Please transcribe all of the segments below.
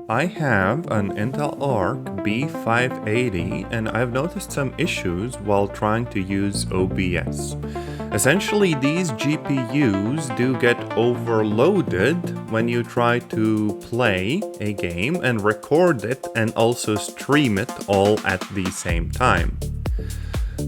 I have an Intel Arc B580 and I've noticed some issues while trying to use OBS. Essentially, these GPUs do get overloaded when you try to play a game and record it and also stream it all at the same time.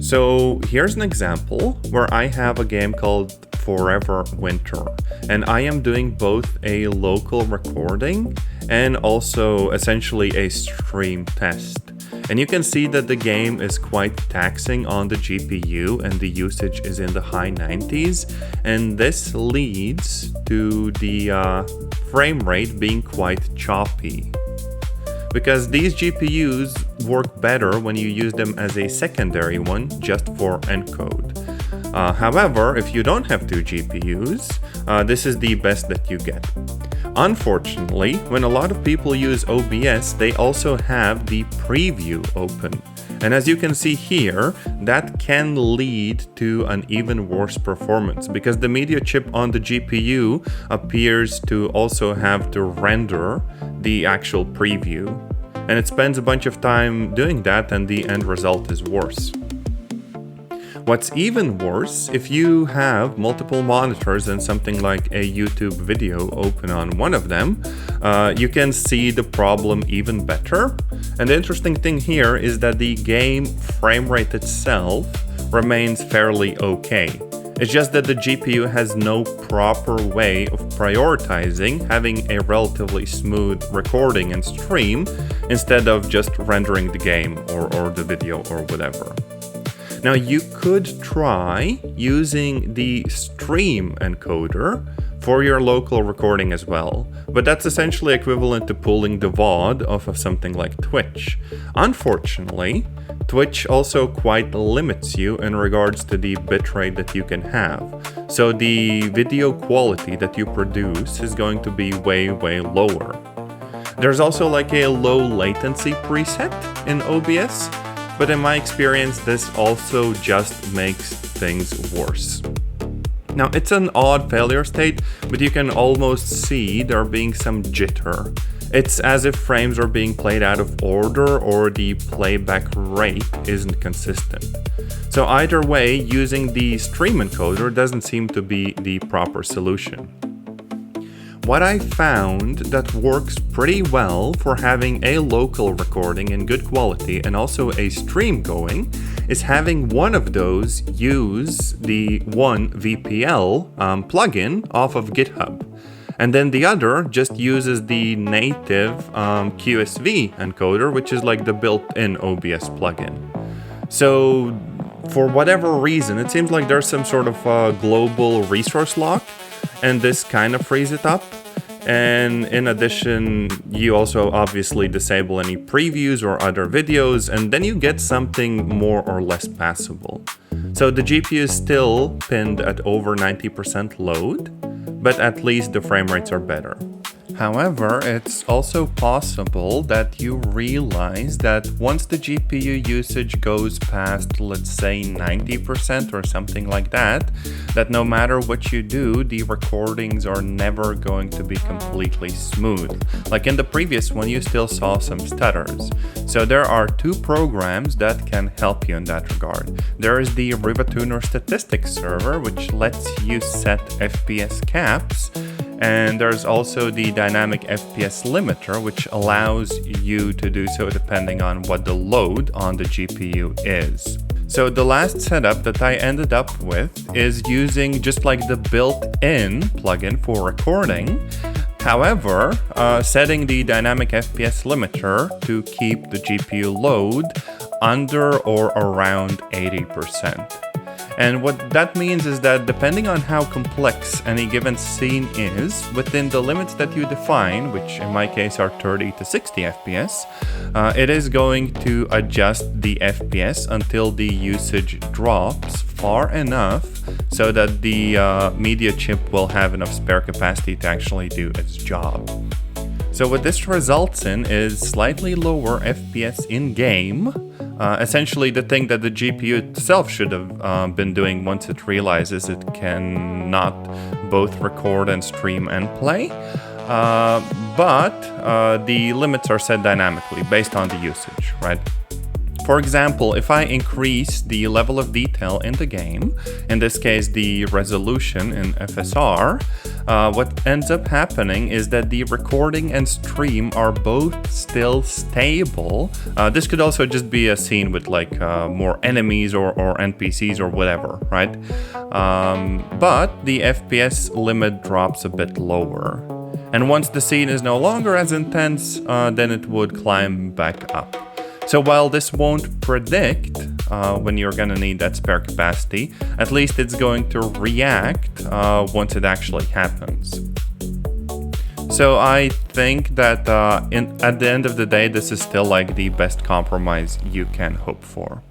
So here's an example where I have a game called Forever Winter, and I am doing both a local recording and also essentially a stream test. And you can see that the game is quite taxing on the GPU and the usage is in the high 90s, and this leads to the frame rate being quite choppy. Because these GPUs work better when you use them as a secondary one just for encode. However, if you don't have two GPUs, this is the best that you get. Unfortunately, when a lot of people use OBS, they also have the preview open. And as you can see here, that can lead to an even worse performance because the media chip on the GPU appears to also have to render the actual preview. And it spends a bunch of time doing that and the end result is worse. What's even worse, if you have multiple monitors and something like a YouTube video open on one of them, you can see the problem even better. And the interesting thing here is that the game frame rate itself remains fairly okay. It's just that the GPU has no proper way of prioritizing having a relatively smooth recording and stream instead of just rendering the game or the video or whatever. Now you could try using the stream encoder for your local recording as well, but that's essentially equivalent to pulling the VOD off of something like Twitch. Unfortunately, Twitch also quite limits you in regards to the bitrate that you can have. So the video quality that you produce is going to be way lower. There's also like a low latency preset in OBS, but in my experience, this also just makes things worse. Now, it's an odd failure state, but you can almost see there being some jitter. It's as if frames are being played out of order or the playback rate isn't consistent. So either way, using the stream encoder doesn't seem to be the proper solution. What I found that works pretty well for having a local recording in good quality and also a stream going is having one of those use the OneVPL plugin off of GitHub. And then the other just uses the native QSV encoder, which is like the built-in OBS plugin. So for whatever reason, it seems like there's some sort of global resource lock, and this kind of frees it up. And in addition, you also obviously disable any previews or other videos, and then you get something more or less passable. So the GPU is still pinned at over 90% load, but at least the frame rates are better. However, it's also possible that you realize that once the GPU usage goes past, let's say 90% or something like that, that no matter what you do, the recordings are never going to be completely smooth. Like in the previous one, you still saw some stutters. So there are two programs that can help you in that regard. There is the RivaTuner statistics server, which lets you set FPS caps. And there's also the dynamic FPS limiter, which allows you to do so depending on what the load on the GPU is. So the last setup that I ended up with is using just like the built-in plugin for recording. However, setting the dynamic FPS limiter to keep the GPU load under or around 80%. And what that means is that depending on how complex any given scene is, within the limits that you define, which in my case are 30 to 60 FPS, it is going to adjust the FPS until the usage drops far enough so that the media chip will have enough spare capacity to actually do its job. So what this results in is slightly lower FPS in-game, essentially the thing that the GPU itself should have been doing once it realizes it cannot both record and stream and play. but the limits are set dynamically based on the usage, right? For example, if I increase the level of detail in the game, in this case the resolution in FSR, what ends up happening is that the recording and stream are both still stable. This could also just be a scene with like more enemies or NPCs or whatever, right? But the FPS limit drops a bit lower. And once the scene is no longer as intense, then it would climb back up. So while this won't predict when you're gonna need that spare capacity, at least it's going to react once it actually happens. So I think that at the end of the day, this is still like the best compromise you can hope for.